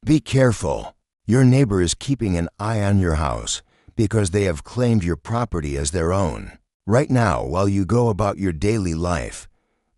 Be careful. Your neighbor is keeping an eye on your house because they have claimed your property as their own. Right now, while you go about your daily life,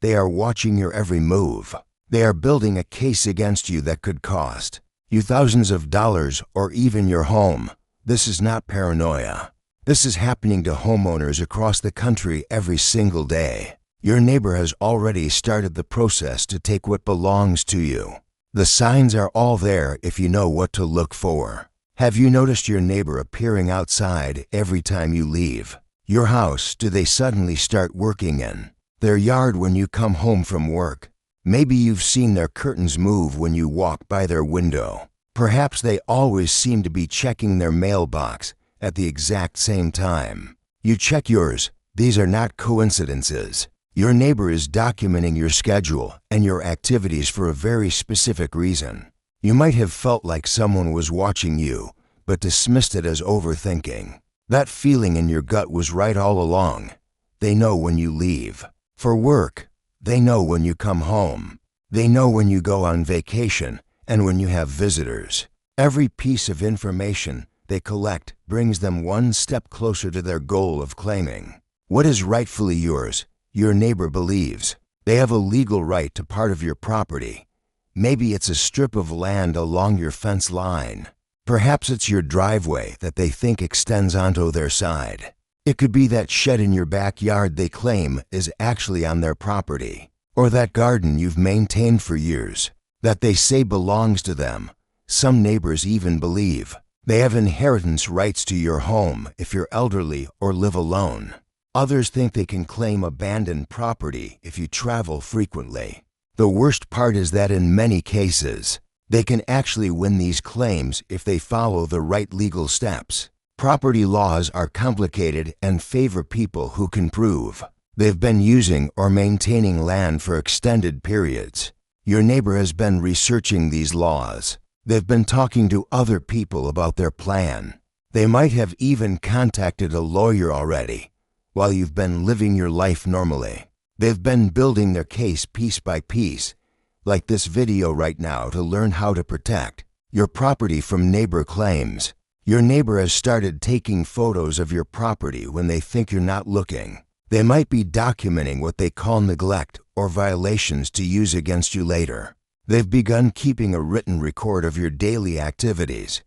they are watching your every move. They are building a case against you that could cost you thousands of dollars or even your home. This is not paranoia. This is happening to homeowners across the country every single day. Your neighbor has already started the process to take what belongs to you. The signs are all there if you know what to look for. Have you noticed your neighbor appearing outside every time you leave your house? Do they suddenly start working in their yard when you come home from work? Maybe you've seen their curtains move when you walk by their window. Perhaps they always seem to be checking their mailbox at the exact same time. You check yours. These are not coincidences. Your neighbor is documenting your schedule and your activities for a very specific reason. You might have felt like someone was watching you, but dismissed it as overthinking. That feeling in your gut was right all along. They know when you leave for work. They know when you come home. They know when you go on vacation and when you have visitors. Every piece of information they collect brings them one step closer to their goal of claiming what is rightfully yours. Your neighbor believes they have a legal right to part of your property. Maybe it's a strip of land along your fence line. Perhaps it's your driveway that they think extends onto their side. It could be that shed in your backyard they claim is actually on their property, or that garden you've maintained for years that they say belongs to them. Some neighbors even believe they have inheritance rights to your home if you're elderly or live alone. Others think they can claim abandoned property if you travel frequently. The worst part is that in many cases, they can actually win these claims if they follow the right legal steps. Property laws are complicated and favor people who can prove they've been using or maintaining land for extended periods. Your neighbor has been researching these laws. They've been talking to other people about their plan. They might have even contacted a lawyer already. While you've been living your life normally, they've been building their case piece by piece, like this video right now, to learn how to protect your property from neighbor claims. Your neighbor has started taking photos of your property when they think you're not looking. They might be documenting what they call neglect or violations to use against you later. They've begun keeping a written record of your daily activities,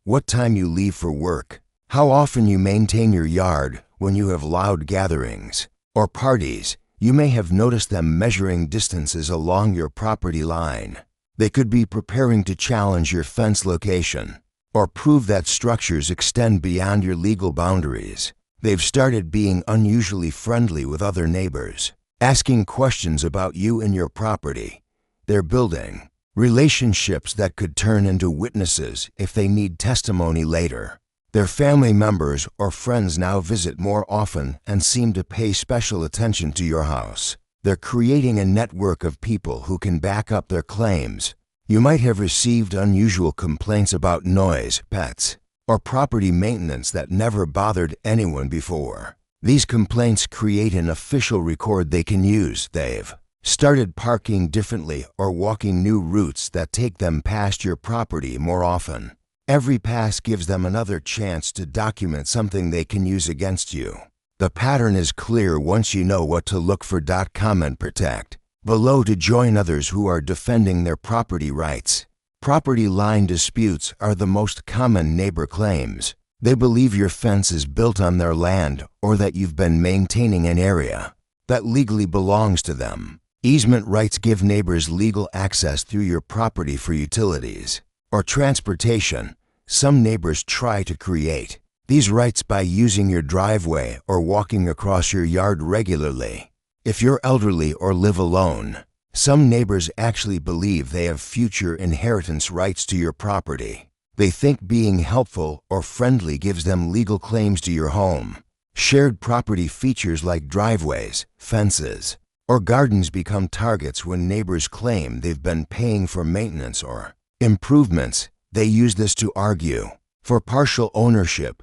what time you leave for work, how often you maintain your yard when you have loud gatherings or parties. You may have noticed them measuring distances along your property line. They could be preparing to challenge your fence location or prove that structures extend beyond your legal boundaries. They've started being unusually friendly with other neighbors, asking questions about you and your property. They're building relationships that could turn into witnesses if they need testimony later. Their family members or friends now visit more often and seem to pay special attention to your house. They're creating a network of people who can back up their claims. You might have received unusual complaints about noise, pets, or property maintenance that never bothered anyone before. These complaints create an official record they can use. They've started parking differently or walking new routes that take them past your property more often. Every pass gives them another chance to document something they can use against you. The pattern is clear once you know what to look for. Comment protect below to join others who are defending their property rights. Property line disputes are the most common neighbor claims. They believe your fence is built on their land or that you've been maintaining an area that legally belongs to them. Easement rights give neighbors legal access through your property for utilities or transportation. Some neighbors try to create these rights by using your driveway or walking across your yard regularly. If you're elderly or live alone, some neighbors actually believe they have future inheritance rights to your property. They think being helpful or friendly gives them legal claims to your home. Shared property features like driveways, fences, or gardens become targets when neighbors claim they've been paying for maintenance or improvements. They use this to argue for partial ownership.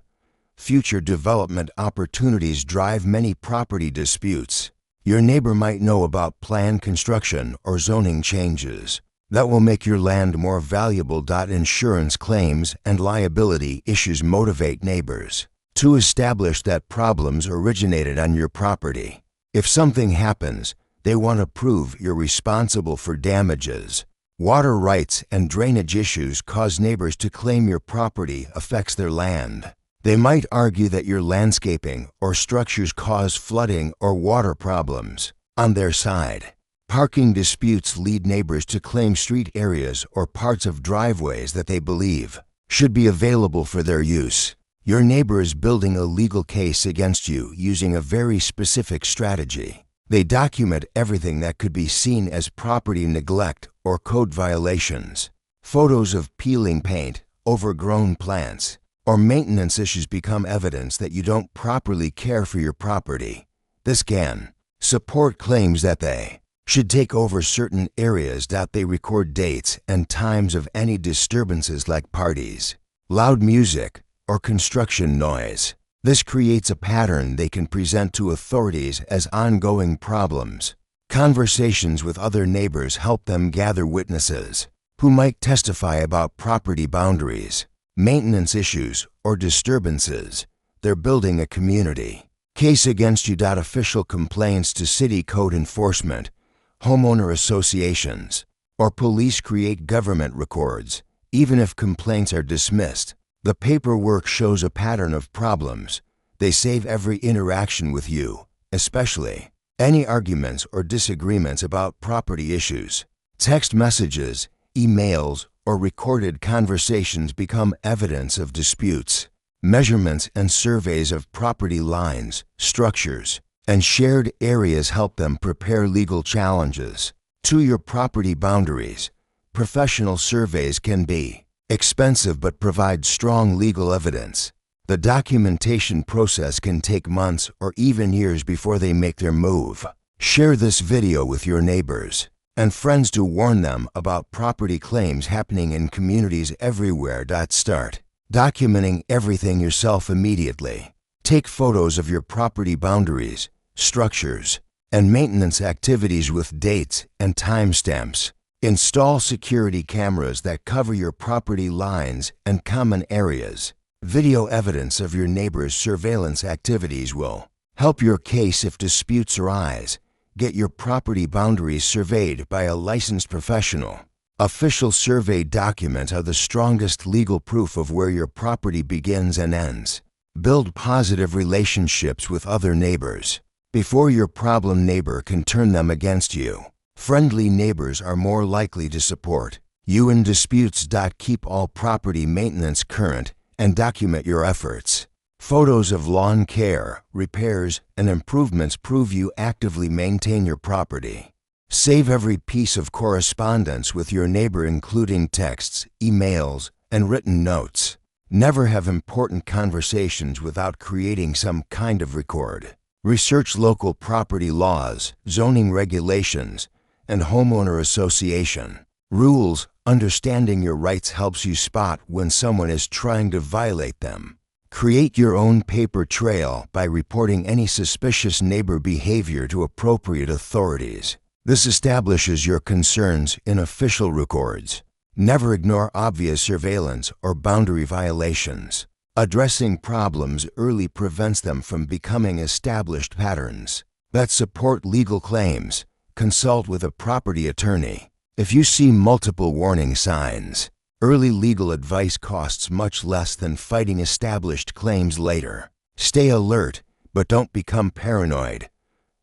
Future development opportunities drive many property disputes. Your neighbor might know about planned construction or zoning changes. that will make your land more valuable. Insurance claims and liability issues motivate neighbors to establish that problems originated on your property. If something happens, they want to prove you're responsible for damages. Water rights and drainage issues cause neighbors to claim your property affects their land. They might argue that your landscaping or structures cause flooding or water problems. On their side, parking disputes lead neighbors to claim street areas or parts of driveways that they believe should be available for their use. Your neighbor is building a legal case against you using a very specific strategy. They document everything that could be seen as property neglect or code violations. Photos of peeling paint, overgrown plants, or maintenance issues become evidence that you don't properly care for your property. This can support claims that they should take over certain areas. They record dates and times of any disturbances like parties, loud music, or construction noise. This creates a pattern they can present to authorities as ongoing problems. Conversations with other neighbors help them gather witnesses who might testify about property boundaries, maintenance issues, or disturbances. They're building a community case against you. Official complaints to city code enforcement, homeowner associations, or police create government records. Even if complaints are dismissed, the paperwork shows a pattern of problems. They save every interaction with you, especially any arguments or disagreements about property issues. Text messages, emails, or recorded conversations become evidence of disputes. Measurements and surveys of property lines, structures, and shared areas help them prepare legal challenges to your property boundaries. Professional surveys can be expensive but provide strong legal evidence. The documentation process can take months or even years before they make their move. Share this video with your neighbors and friends to warn them about property claims happening in communities everywhere. Start documenting everything yourself immediately. Take photos of your property boundaries, structures, and maintenance activities with dates and timestamps. Install security cameras that cover your property lines and common areas. Video evidence of your neighbor's surveillance activities will help your case if disputes arise. Get your property boundaries surveyed by a licensed professional. Official survey documents are the strongest legal proof of where your property begins and ends. Build positive relationships with other neighbors before your problem neighbor can turn them against you. Friendly neighbors are more likely to support you in disputes. Keep all property maintenance current and document your efforts. Photos of lawn care, repairs, and improvements prove you actively maintain your property. Save every piece of correspondence with your neighbor, including texts, emails, and written notes. Never have important conversations without creating some kind of record. Research local property laws, zoning regulations, and homeowner association rules. Understanding your rights helps you spot when someone is trying to violate them. Create your own paper trail by reporting any suspicious neighbor behavior to appropriate authorities. This establishes your concerns in official records. Never ignore obvious surveillance or boundary violations. Addressing problems early prevents them from becoming established patterns that support legal claims. Consult with a property attorney. If you see multiple warning signs, early legal advice costs much less than fighting established claims later. Stay alert, but don't become paranoid.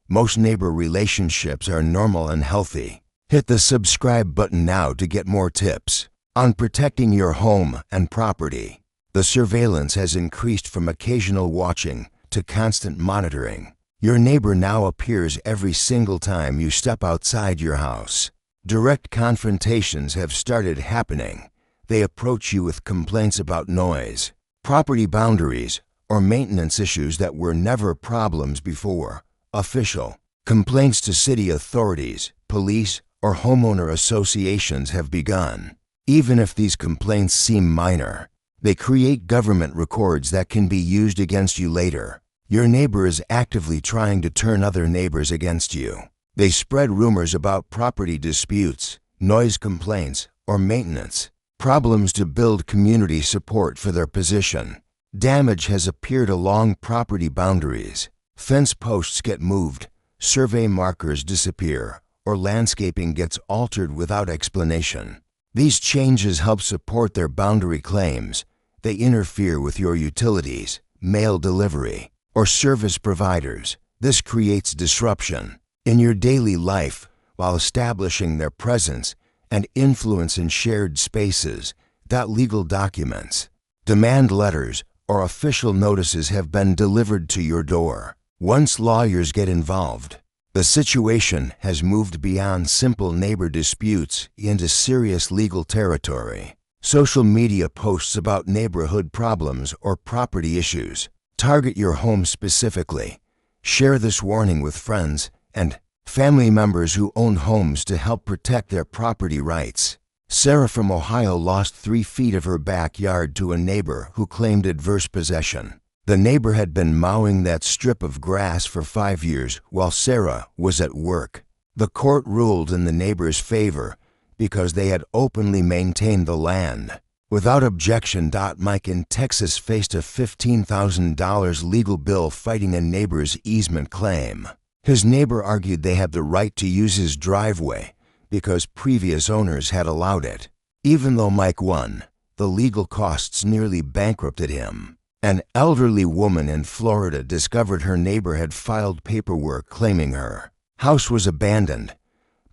Most neighbor relationships are normal and healthy. Hit the subscribe button now to get more tips on protecting your home and property. The surveillance has increased from occasional watching to constant monitoring. Your neighbor now appears every single time you step outside your house. Direct confrontations have started happening. They approach you with complaints about noise, property boundaries, or maintenance issues that were never problems before. Official complaints to city authorities, police, or homeowner associations have begun. Even if these complaints seem minor, they create government records that can be used against you later. Your neighbor is actively trying to turn other neighbors against you. They spread rumors about property disputes, noise complaints, or maintenance. Problems to build community support for their position. Damage has appeared along property boundaries. Fence posts get moved, survey markers disappear, or landscaping gets altered without explanation. These changes help support their boundary claims. They interfere with your utilities, mail delivery, or service providers. This creates disruption in your daily life while establishing their presence and influence in shared spaces. Legal documents, demand letters, or official notices have been delivered to your door. Once lawyers get involved, the situation has moved beyond simple neighbor disputes into serious legal territory. Social media posts about neighborhood problems or property issues target your home specifically. Share this warning with friends and family members who own homes to help protect their property rights. Sarah from Ohio lost 3 feet of her backyard to a neighbor who claimed adverse possession. The neighbor had been mowing that strip of grass for 5 years while Sarah was at work. The court ruled in the neighbor's favor because they had openly maintained the land. Without objection, Mike in Texas faced a $15,000 legal bill fighting a neighbor's easement claim. His neighbor argued they had the right to use his driveway because previous owners had allowed it. Even though Mike won, the legal costs nearly bankrupted him. An elderly woman in Florida discovered her neighbor had filed paperwork claiming her house was abandoned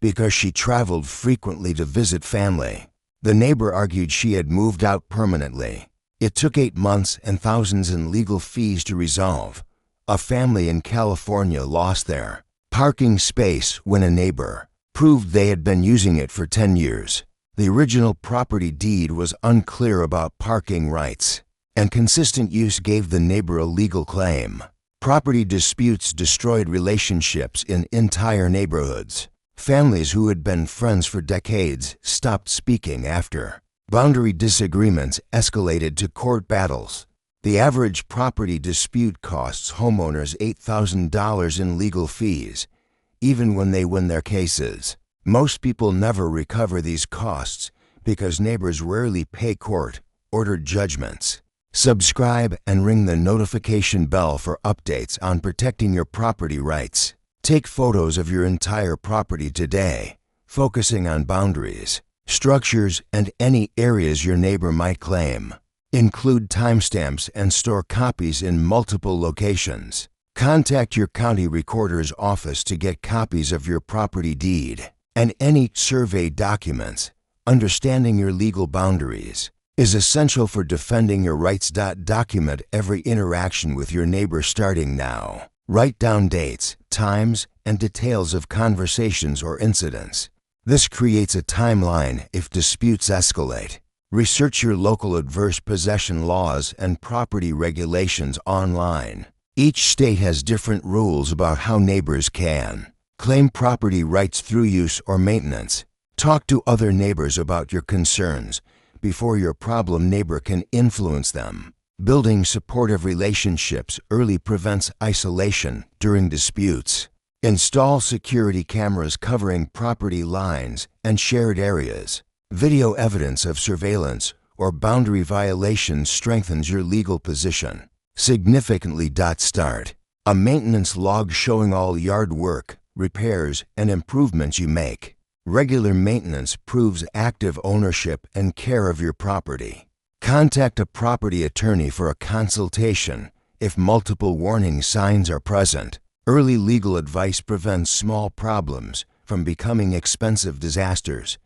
because she traveled frequently to visit family. The neighbor argued she had moved out permanently. It took 8 months and thousands in legal fees to resolve. A family in California lost their parking space when a neighbor proved they had been using it for 10 years. The original property deed was unclear about parking rights, and consistent use gave the neighbor a legal claim. Property disputes destroyed relationships in entire neighborhoods. Families who had been friends for decades stopped speaking after boundary disagreements escalated to court battles. The average property dispute costs homeowners $8,000 in legal fees, even when they win their cases. Most people never recover these costs because neighbors rarely pay court-ordered judgments. Subscribe and ring the notification bell for updates on protecting your property rights. Take photos of your entire property today, focusing on boundaries, structures, and any areas your neighbor might claim. Include timestamps and store copies in multiple locations. Contact your county recorder's office to get copies of your property deed and any survey documents. Understanding your legal boundaries is essential for defending your rights. Document every interaction with your neighbor starting now. Write down dates, times, and details of conversations or incidents. This creates a timeline if disputes escalate. Research your local adverse possession laws and property regulations online. Each state has different rules about how neighbors can claim property rights through use or maintenance. Talk to other neighbors about your concerns before your problem neighbor can influence them. Building supportive relationships early prevents isolation during disputes. Install security cameras covering property lines and shared areas. Video evidence of surveillance or boundary violations strengthens your legal position. Significantly. Start a maintenance log showing all yard work, repairs, and improvements you make. Regular maintenance proves active ownership and care of your property. Contact a property attorney for a consultation if multiple warning signs are present. Early legal advice prevents small problems from becoming expensive disasters.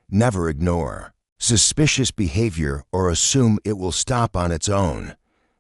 Never ignore suspicious behavior or assume it will stop on its own.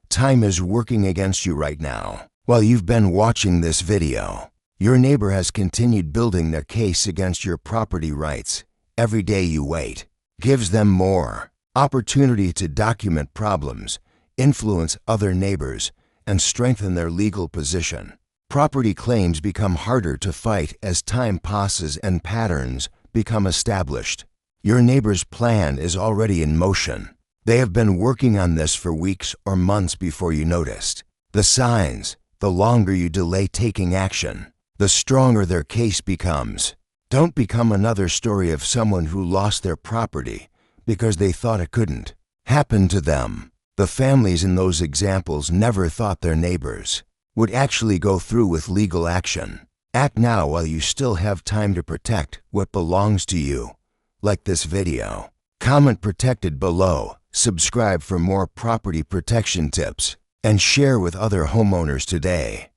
Time is working against you right now. While you've been watching this video, your neighbor has continued building their case against your property rights. Every day you wait gives them more opportunity to document problems, influence other neighbors, and strengthen their legal position. Property claims become harder to fight as time passes and patterns become established. Your neighbor's plan is already in motion. They have been working on this for weeks or months before you noticed. The signs: the longer you delay taking action, the stronger their case becomes. Don't become another story of someone who lost their property because they thought it couldn't happen to them. The families in those examples never thought their neighbors would actually go through with legal action. Act now while you still have time to protect what belongs to you. Like this video. Comment protected below, subscribe for more property protection tips, and share with other homeowners today.